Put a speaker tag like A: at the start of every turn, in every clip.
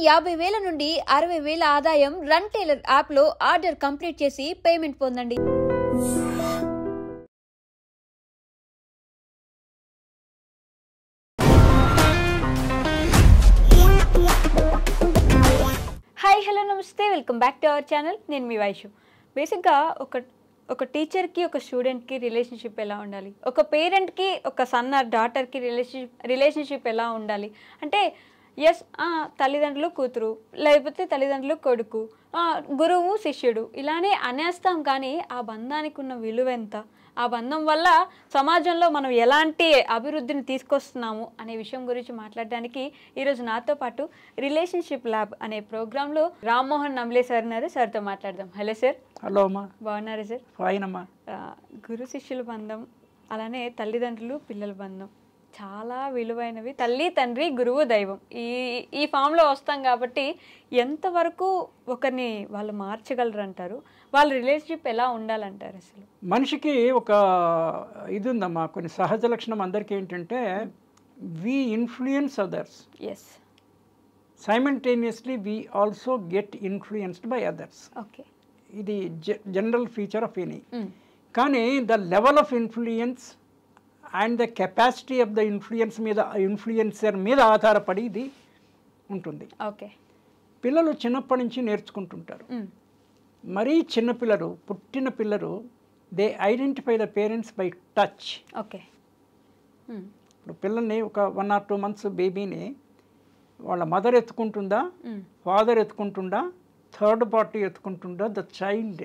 A: 50,000 నుండి 60,000 ఆదాయం run tailor యాప్లో ఆర్డర్ కంప్లీట్ చేసి పేమెంట్ పొందండి. హాయ్ హలో నమస్తే, welcome back to our channel. నేను మీ వైషు. బేసిక్గా ఒక టీచర్కి ఒక స్టూడెంట్కి రిలేషన్షిప్ ఎలా ఉండాలి, ఒక పేరెంట్కి ఒక సన్ ఆర్ డాటర్కి రిలేషన్షిప్ ఎలా ఉండాలి అంటే ఎస్ తల్లిదండ్రులు కూతురు, లేకపోతే తల్లిదండ్రులు కొడుకు, గురువు శిష్యుడు ఇలానే అనేస్తాం. కానీ ఆ బంధానికి ఉన్న విలువ ఎంత, ఆ బంధం వల్ల సమాజంలో మనం ఎలాంటి అభివృద్ధిని తీసుకొస్తున్నాము అనే విషయం గురించి మాట్లాడడానికి ఈరోజు నాతో పాటు రిలేషన్షిప్ ల్యాబ్ అనే ప్రోగ్రాంలో రామ్మోహన్ నమ్లే సార్ ఉన్నారు. సార్తో మాట్లాడదాం. Hello sir.
B: హలో అమ్మా.
A: బాగున్నారా సార్?
B: ఫైన్ అమ్మా.
A: గురు శిష్యుల బంధం, అలానే తల్లిదండ్రులు పిల్లల బంధం చాలా విలువైనవి. తల్లి తండ్రి గురువు దైవం ఈ ఫామ్లో వస్తాం కాబట్టి ఎంతవరకు ఒకరిని వాళ్ళు మార్చగలరు అంటారు? వాళ్ళ రిలేషన్షిప్ ఎలా ఉండాలంటారు? అసలు
B: మనిషికి ఒక ఇది ఉందమ్మా, కొన్ని సహజ లక్షణం అందరికీ ఏంటంటే we influence others,
A: yes,
B: simultaneously we also get influenced by others.
A: Okay,
B: ఇది జనరల్ ఫీచర్ ఆఫ్ ఎనీ. కానీ the level of influence and the capacity of the influencer మీద ఆధారపడి ఇది ఉంటుంది.
A: ఓకే,
B: పిల్లలు చిన్నప్పటి నుంచి నేర్చుకుంటుంటారు. మరీ చిన్నపిల్లలు, పుట్టిన పిల్లలు, they identify the parents by touch.
A: Okay,
B: ఇప్పుడు పిల్లల్ని ఒక 1 or 2 months బేబీని వాళ్ళ మదర్ ఎత్తుకుంటుందా, ఫాదర్ ఎత్తుకుంటుందా, థర్డ్ పార్టీ ఎత్తుకుంటుందా, the child,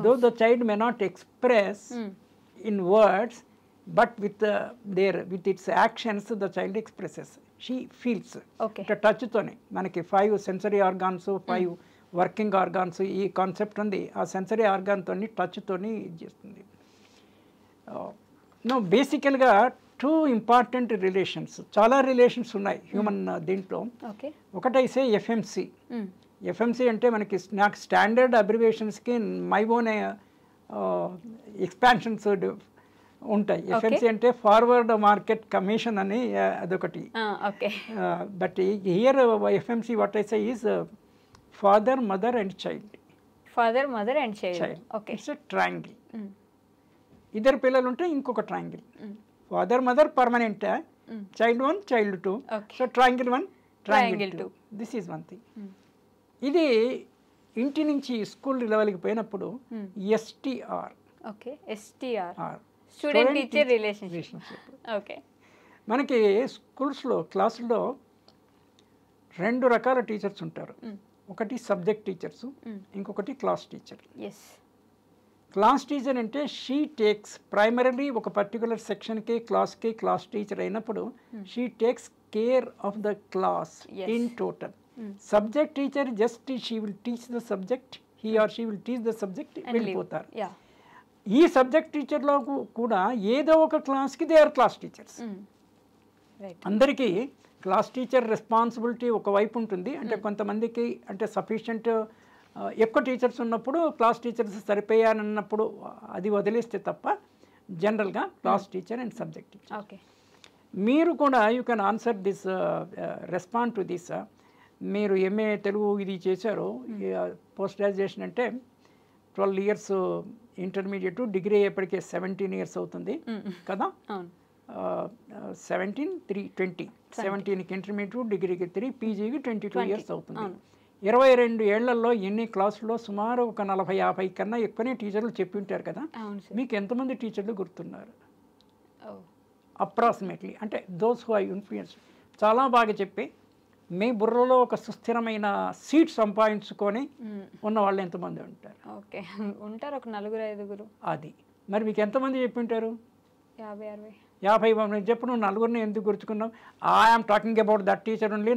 B: though the child may not express in words but with its actions the child expresses, she feels. టచ్తోనే మనకి 5 సెన్సరీ ఆర్గాన్స్, 5 వర్కింగ్ ఆర్గాన్స్, ఈ కాన్సెప్ట్ ఉంది. ఆ సెన్సరీ ఆర్గాన్తో టచ్తోని ఇది చేస్తుంది. బేసికల్గా 2 ఇంపార్టెంట్ రిలేషన్స్, చాలా రిలేషన్స్ ఉన్నాయి హ్యూమన్ దీంట్లో. ఒకటైతే ఎఫ్ఎంసి. ఎఫ్ఎంసి అంటే మనకి నాకు స్టాండర్డ్ అబ్రివేషన్స్కి మై ఓన్ ఎక్స్పాన్షన్స్ ఉంటాయి. ఎఫ్ఎంసి అంటే ఫార్వర్డ్ మార్కెట్ కమిషన్ అని అదొకటి. But here FMC what I say is father mother and child.
A: Father mother and child. Okay,
B: it's triangle. ఇద్దరు పిల్లలు ఉంటే ఇంకొక triangle. Father mother permanent, child 1 child 2, so triangle 1 triangle 2. This is one thing. ఇది ఇంటి నుంచి school లెవెల్కి పోయినప్పుడు STR.
A: Okay, STR student teacher relationship. Okay, మనకి
B: స్కూల్స్లో క్లాసుల్లో 2 రకాల టీచర్స్ ఉంటారు. ఒకటి సబ్జెక్ట్ టీచర్స్, ఇంకొకటి క్లాస్ టీచర్. క్లాస్ టీచర్ అంటే షీ టేక్స్ ప్రైమరీలీ ఒక పర్టికులర్ సెక్షన్కి క్లాస్కి క్లాస్ టీచర్ అయినప్పుడు she takes care of the class in total. Subject teacher just she will teach the subject, he or she will teach the subject, వెళ్ళిపోతారు. ఈ subject టీచర్లో కూడా ఏదో ఒక క్లాస్కి దే ఆర్ క్లాస్ టీచర్స్. అందరికీ క్లాస్ టీచర్ రెస్పాన్సిబిలిటీ ఒకవైపు ఉంటుంది. అంటే కొంతమందికి అంటే సఫిషియంట్ ఎక్కువ టీచర్స్ ఉన్నప్పుడు క్లాస్ టీచర్స్ సరిపోయానన్నప్పుడు అది వదిలేస్తే తప్ప జనరల్గా class teacher and subject teacher.
A: Okay, మీరు
B: కూడా you can answer this, respond to this. మీరు ఎంఏ తెలుగు ఇది చేశారు, పోస్ట్ గ్రాడ్యుయేషన్ అంటే 12 years, ఇంటర్మీడియట్, డిగ్రీ అయ్యేప్పటికే 17 years అవుతుంది కదా. 17, 3, 20. 17కి ఇంటర్మీడియట్, డిగ్రీకి 3, పీజీకి 22 years అవుతుంది. 22 ఏళ్లలో ఎన్ని క్లాసుల్లో సుమారు ఒక 40-50 కన్నా ఎక్కువనే టీచర్లు చెప్పి ఉంటారు కదా. మీకు ఎంతమంది టీచర్లు గుర్తున్నారు అప్రాక్సిమేట్లీ? అంటే దోస్ హూ ఐ ఇన్ఫ్లుయెన్స్, చాలా బాగా చెప్పి మీ బుర్రలో ఒక సుస్థిరమైన సీట్ సంపాదించుకొని ఉన్న వాళ్ళు ఎంతమంది ఉంటారు?
A: ఓకే, ఉంటారు ఒక 4-5.
B: అది మరి మీకు ఎంతమంది చెప్పి ఉంటారు?
A: 50-60.
B: చెప్పు, నువ్వు 4 ఎందుకు గుర్తుకున్నావు? I'm talking about that teacher only,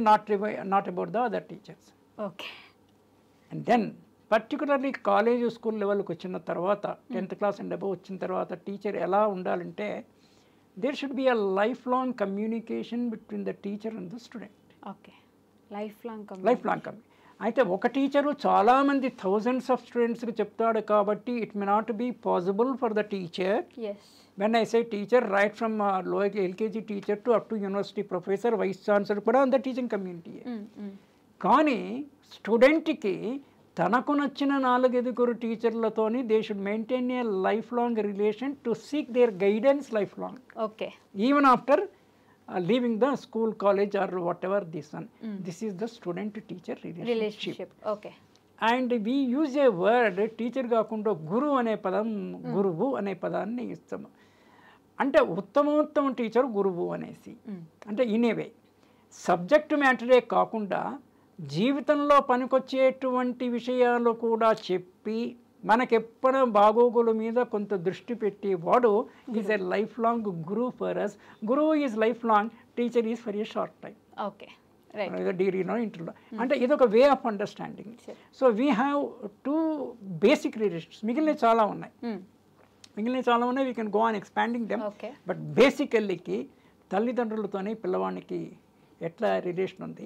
B: not about the other teachers.
A: Okay,
B: and then particularly college school లెవెల్కి వచ్చిన తర్వాత 10th class అండ్ అబౌవ్ వచ్చిన తర్వాత టీచర్ ఎలా ఉండాలంటే there should be a life long communication between the teacher and the student.
A: Okay, life long
B: అయితే ఒక teacher చాలామంది thousands of స్టూడెంట్స్కి చెప్తాడు కాబట్టి it may not be possible for the teacher. When I say teacher, right from lower LKG teacher to up to university professor, vice chancellor కూడా అంత teaching community. కానీ స్టూడెంట్కి తనకు నచ్చిన 4-5 టీచర్లతోని they should maintain a life long relation to seek their guidance life long.
A: Okay.
B: Even after leaving the school, college or whatever this one. This is the student teacher relationship.
A: Okay.
B: And we use a word, teacher కాకుండా గురు అనే పదం, గురువు అనే పదాన్ని ఇస్తాము. అంటే ఉత్తమోత్తమ teacher గురువు అనేసి. అంటే ఇనేవే సబ్జెక్ట్ మ్యాటరే కాకుండా జీవితంలో పనికొచ్చేటువంటి విషయాలు కూడా చెప్పి మనకెప్పుడు బాగోగుల మీద కొంత దృష్టి పెట్టి వాడు is a life long guru for us. గురువు is life long, teacher is for a short time.
A: Okay.
B: డిగ్రీనో ఇంటర్లో. అంటే ఇదొక way of understanding. So we have 2 basic relations. మిగిలినవి చాలా ఉన్నాయి. We can go on expanding them. But బేసికల్లీకి తల్లిదండ్రులతోనే పిల్లవాడికి ఎట్లా రిలేషన్ ఉంది.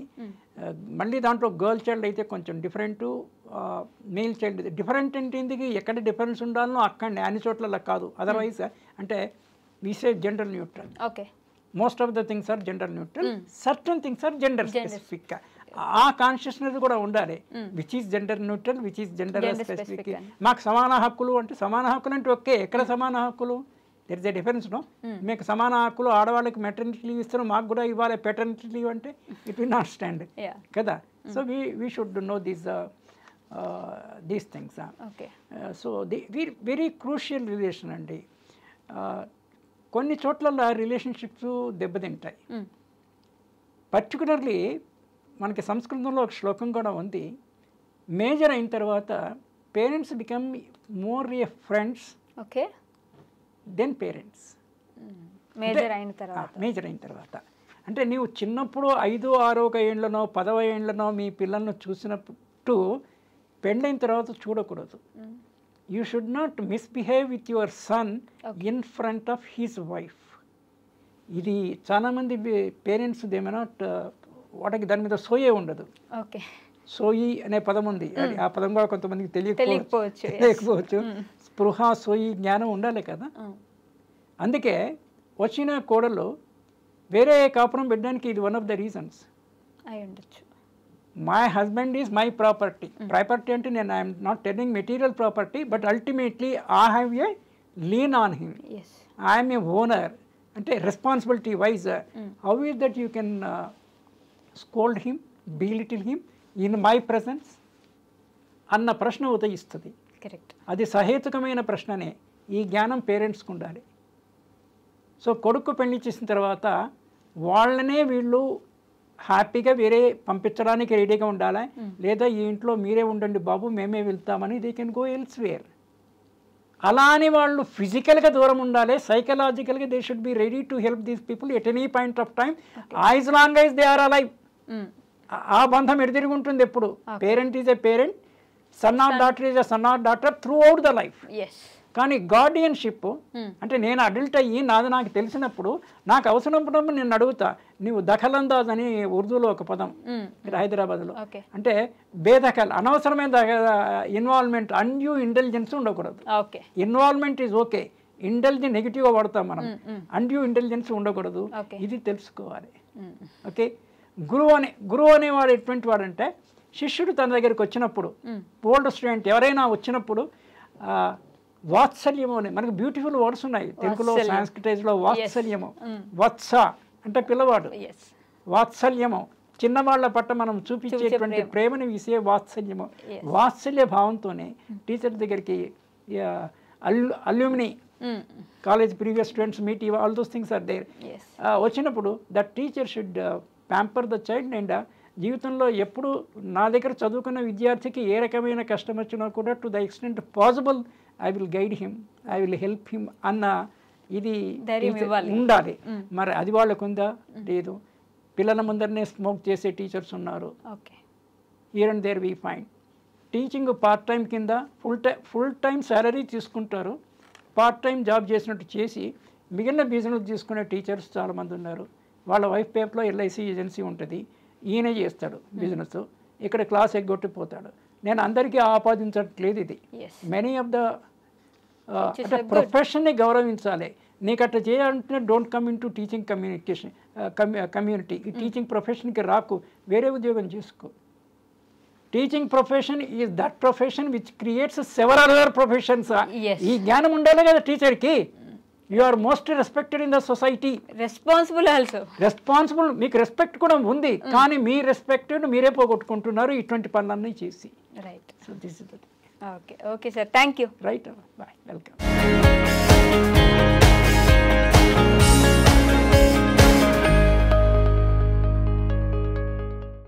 B: మళ్ళీ దాంట్లో గర్ల్ చైల్డ్ అయితే కొంచెం డిఫరెంట్, మేల్ చైల్డ్ డిఫరెంట్. అంటే ఇందుకు ఎక్కడ డిఫరెన్స్ ఉండాలనో అక్కడనే, అన్ని చోట్ల కాదు. అదర్వైజ్ అంటే we say gender neutral.
A: Okay.
B: Most of the things are gender neutral, certain things are gender specific. ఆ కాన్షియస్నెస్ కూడా ఉండాలి. Which is gender neutral, which is gender specific. మాకు సమాన హక్కులు అంటే సమాన హక్కులు అంటే ఓకే, ఎక్కడ సమాన హక్కులు? There is a difference. No, మీకు సమాన హక్కులు, ఆడవాళ్ళకి మెటర్నిటీ లీవ్ ఇస్తారు, మాకు కూడా ఇవ్వాలి పెటర్నిటీ లీవ్ అంటే ఇట్ విల్ నాట్ స్టాండ్ కదా. So we should know these things. So very crucial relation అండి. కొన్ని చోట్ల రిలేషన్షిప్స్ దెబ్బతింటాయి. పర్టికులర్లీ మనకి సంస్కృతంలో ఒక శ్లోకం కూడా ఉంది, మేజర్ అయిన తర్వాత parents become more a friends then parents.
A: Major
B: అయిన తర్వాత అంటే నీవు చిన్నప్పుడు 5, 6 ఏళ్ళనో 10 ఏళ్ళనో మీ పిల్లలను చూసినప్పుడు పెళ్ళైన తర్వాత చూడకూడదు. You should not misbehave with your son in front of his wife. ఇది చాలామంది పేరెంట్స్ ఏమైనా వాటికి దాని మీద సోయే ఉండదు. సోయి అనే పదం ఉంది, ఆ పదం కూడా కొంతమందికి తెలియకపోవచ్చు. స్పృహ, సోయి, జ్ఞానం ఉండాలి కదా. అందుకే వచ్చిన కోడలు వేరే కాపురం పెట్టడానికి ఇది వన్ ఆఫ్ ద రీజన్స్
A: అయి ఉండొచ్చు.
B: My husband is my property. Property అంటే నేను I'm not telling material property, but ultimately I have a lean on him. I'm a owner. అంటే responsibility wise how is that you can scold him, belittle him in my presence అన్న ప్రశ్న ఉదయిస్తుంది. అది సహేతుకమైన ప్రశ్ననే. ఈ జ్ఞానం పేరెంట్స్కి ఉండాలి. సో కొడుకు పెళ్లి చేసిన తర్వాత వాళ్ళనే వీళ్ళు హ్యాపీగా వేరే పంపించడానికి రెడీగా ఉండాలి. లేదా ఈ ఇంట్లో మీరే ఉండండి బాబు, మేమే వెళ్తామని దే కెన్ గో ఎల్స్వేర్. అలా అని వాళ్ళు ఫిజికల్గా దూరం ఉండాలి, సైకలాజికల్గా they should be ready to help these people at any point of time as long as they are alive. ఆ బంధం ఎడతిరిగి ఉంటుంది ఎప్పుడు. Parent is a parent, son or daughter is a son or daughter throughout the life. కానీ గార్డియన్షిప్ అంటే నేను adult అయ్యి నాది నాకు తెలిసినప్పుడు నాకు అవసరమైనప్పుడు నేను అడుగుతా. నువ్వు దఖలందాజ్ అని ఉర్దూలో ఒక పదం హైదరాబాద్లో, అంటే బేదఖల్, అనవసరమైన ఇన్వాల్వ్మెంట్, అన్యూ ఇంటెలిజెన్స్ ఉండకూడదు. ఇన్వాల్వ్మెంట్ ఈజ్ ఓకే, ఇంటెలిజెన్స్ నెగిటివ్గా వాడతాం మనం, అన్యూ ఇంటెలిజెన్స్ ఉండకూడదు. ఇది తెలుసుకోవాలి. ఓకే. గురువు అనేవాడు ఎటువంటి వాడంటే శిష్యుడు తన దగ్గరికి వచ్చినప్పుడు, ఓల్డ్ స్టూడెంట్ ఎవరైనా వచ్చినప్పుడు వాత్సల్యము అని మనకు బ్యూటిఫుల్ వర్డ్స్ ఉన్నాయి తెలుగులో, సాంస్క్రిటైజ్లో. వాత్సల్యము, వత్స అంటే పిల్లవాడు, వాత్సల్యము చిన్నవాళ్ల పట్ల మనం చూపించేటువంటి ప్రేమని విసే వాత్సల్యము. వాత్సల్య భావంతోనే టీచర్ దగ్గరికి alumni college previous students meet, all those things are there. వచ్చినప్పుడు that teacher should pamper the child. And జీవితంలో ఎప్పుడు నా దగ్గర చదువుకున్న విద్యార్థికి ఏ రకమైన కష్టం వచ్చినా కూడా to the extent possible I will guide him, I will help him అన్న ఇది ఉండాలి. మరి అది వాళ్ళకు ఉందా? లేదు. పిల్లల ముందరనే స్మోక్ చేసే టీచర్స్ ఉన్నారు. Here and there we find. Teaching part time కింద ఫుల్ టైం శాలరీ తీసుకుంటారు, పార్ట్ టైం జాబ్ చేసినట్టు చేసి మిగిలిన బిజినెస్ తీసుకునే టీచర్స్ చాలామంది ఉన్నారు. వాళ్ళ వైఫ్ పేపర్లో ఎల్ఐసి ఏజెన్సీ ఉంటుంది, ఈయనే చేస్తాడు బిజినెస్, ఇక్కడ క్లాస్ ఎగ్గొట్టిపోతాడు. నేను అందరికీ ఆపాదించట్లేదు ఇది. మెనీ ఆఫ్ ద అంటే ప్రొఫెషన్ని గౌరవించాలి. నీకు అట్లా చేయాలంటే don't come into teaching community. ఈ టీచింగ్ ప్రొఫెషన్కి రాకు, వేరే ఉద్యోగం చేసుకో. Teaching profession is that profession which creates several other professions.
A: Yes.
B: ఈ జ్ఞానం ఉండాలి కదా టీచర్కి. You are most respected in the society.
A: Responsible also.
B: Responsible, మీకు రెస్పెక్ట్ కూడా ఉంది, కానీ మీ రెస్పెక్ట్ మీరే పోగొట్టుకుంటున్నారు ఇటువంటి పనులన్నీ చేసి.
A: Right.
B: So this is
A: okay sir, thank you.
B: Right, bye, welcome.